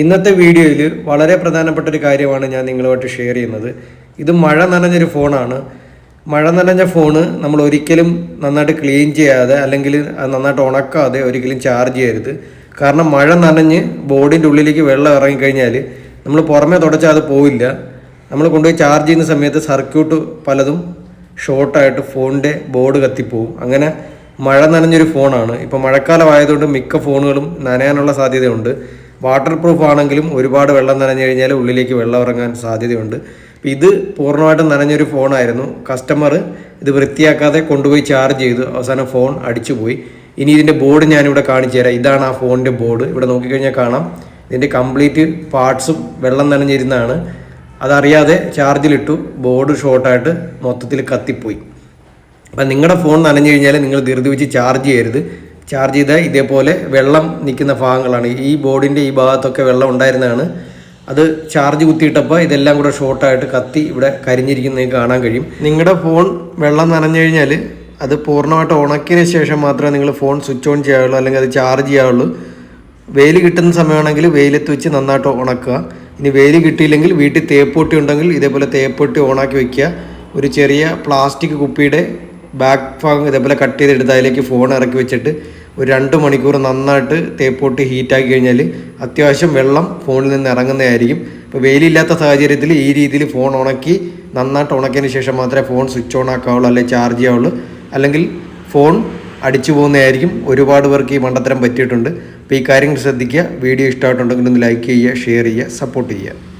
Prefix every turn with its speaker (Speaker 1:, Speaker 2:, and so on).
Speaker 1: ഇന്നത്തെ വീഡിയോയിൽ വളരെ പ്രധാനപ്പെട്ട ഒരു കാര്യമാണ് ഞാൻ നിങ്ങളുമായിട്ട് ഷെയർ ചെയ്യുന്നത്. ഇത് മഴ നനഞ്ഞൊരു ഫോണാണ്. മഴ നനഞ്ഞ ഫോണ് നമ്മൾ ഒരിക്കലും നന്നായിട്ട് ക്ലീൻ ചെയ്യാതെ അല്ലെങ്കിൽ അത് നന്നായിട്ട് ഉണക്കാതെ ഒരിക്കലും ചാർജ് ചെയ്യരുത്. കാരണം മഴ നനഞ്ഞ് ബോർഡിൻ്റെ ഉള്ളിലേക്ക് വെള്ളം ഇറങ്ങിക്കഴിഞ്ഞാൽ നമ്മൾ പുറമേ തുടച്ചാൽ അത് പോവില്ല. നമ്മൾ കൊണ്ടുപോയി ചാർജ് ചെയ്യുന്ന സമയത്ത് സർക്യൂട്ട് പലതും ഷോർട്ടായിട്ട് ഫോണിൻ്റെ ബോർഡ് കത്തിപ്പോവും. അങ്ങനെ മഴ നനഞ്ഞൊരു ഫോണാണ്. ഇപ്പോൾ മഴക്കാലമായതുകൊണ്ട് മിക്ക ഫോണുകളും നനയാനുള്ള സാധ്യതയുണ്ട്. വാട്ടർ പ്രൂഫ് ആണെങ്കിലും ഒരുപാട് വെള്ളം നനഞ്ഞു കഴിഞ്ഞാൽ ഉള്ളിലേക്ക് വെള്ളം ഇറങ്ങാൻ സാധ്യതയുണ്ട്. ഇത് പൂർണ്ണമായിട്ടും നനഞ്ഞൊരു ഫോണായിരുന്നു. കസ്റ്റമർ ഇത് വൃത്തിയാക്കാതെ കൊണ്ടുപോയി ചാർജ് ചെയ്തു. അവസാനം ഫോൺ അടിച്ചുപോയി. ഇനി ഇതിൻ്റെ ബോർഡ് ഞാനിവിടെ കാണിച്ചു തരാം. ഇതാണ് ആ ഫോണിൻ്റെ ബോർഡ്. ഇവിടെ നോക്കിക്കഴിഞ്ഞാൽ കാണാം ഇതിൻ്റെ കംപ്ലീറ്റ് പാർട്സും വെള്ളം നനഞ്ഞിരുന്നതാണ്. അതറിയാതെ ചാർജിലിട്ടു, ബോർഡ് ഷോർട്ടായിട്ട് മൊത്തത്തിൽ കത്തിപ്പോയി. അപ്പം നിങ്ങളുടെ ഫോൺ നനഞ്ഞു കഴിഞ്ഞാൽ നിങ്ങൾ ധൃതി വെച്ച് ചാർജ് ചെയ്യരുത്. ചാർജ് ചെയ്താൽ ഇതേപോലെ വെള്ളം നിൽക്കുന്ന ഭാഗങ്ങളാണ്. ഈ ബോർഡിൻ്റെ ഈ ഭാഗത്തൊക്കെ വെള്ളം ഉണ്ടായിരുന്നതാണ്. അത് ചാർജ് കുത്തിയിട്ടപ്പോൾ ഇതെല്ലാം കൂടെ ഷോർട്ടായിട്ട് കത്തി ഇവിടെ കരിഞ്ഞിരിക്കുന്നത് കാണാൻ കഴിയും. നിങ്ങളുടെ ഫോൺ വെള്ളം നനഞ്ഞു കഴിഞ്ഞാൽ അത് പൂർണ്ണമായിട്ട് ഉണക്കിയതിന് ശേഷം മാത്രമേ നിങ്ങൾ ഫോൺ സ്വിച്ച് ഓൺ ചെയ്യാവുള്ളൂ, അല്ലെങ്കിൽ അത് ചാർജ് ചെയ്യാവുള്ളൂ. വെയിൽ കിട്ടുന്ന സമയമാണെങ്കിൽ വെയിലത്ത് വെച്ച് നന്നായിട്ട് ഉണക്കുക. ഇനി വെയിൽ കിട്ടിയില്ലെങ്കിൽ വീട്ടിൽ തേപ്പൊട്ടി ഉണ്ടെങ്കിൽ ഇതേപോലെ തേപ്പൊട്ടി ഓണാക്കി വയ്ക്കുക. ഒരു ചെറിയ പ്ലാസ്റ്റിക് കുപ്പിയുടെ ബാക്ക് ഭാഗം ഇതേപോലെ കട്ട് ചെയ്തെടുത്ത് അതിലേക്ക് ഫോൺ ഇറക്കി വെച്ചിട്ട് ഒരു 2 മണിക്കൂർ നന്നായിട്ട് തേപ്പൊട്ടി ഹീറ്റാക്കി കഴിഞ്ഞാൽ അത്യാവശ്യം വെള്ളം ഫോണിൽ നിന്ന് ഇറങ്ങുന്നതായിരിക്കും. ഇപ്പോൾ വെയിലില്ലാത്ത സാഹചര്യത്തിൽ ഈ രീതിയിൽ ഫോൺ ഉണക്കി നന്നായിട്ട് ഉണക്കിയതിന് ശേഷം മാത്രമേ ഫോൺ സ്വിച്ച് ഓൺ ആക്കാവുള്ളൂ, അല്ലെങ്കിൽ ചാർജ് ചെയ്യാവുള്ളൂ. അല്ലെങ്കിൽ ഫോൺ അടിച്ചു പോകുന്നതായിരിക്കും. ഒരുപാട് പേർക്ക് ഈ മണ്ടത്തരം പറ്റിയിട്ടുണ്ട്. അപ്പോൾ ഈ കാര്യങ്ങൾ ശ്രദ്ധിക്കുക. വീഡിയോ ഇഷ്ടമായിട്ടുണ്ടെങ്കിൽ ഒന്ന് ലൈക്ക് ചെയ്യുക, ഷെയർ ചെയ്യുക, സപ്പോർട്ട് ചെയ്യുക.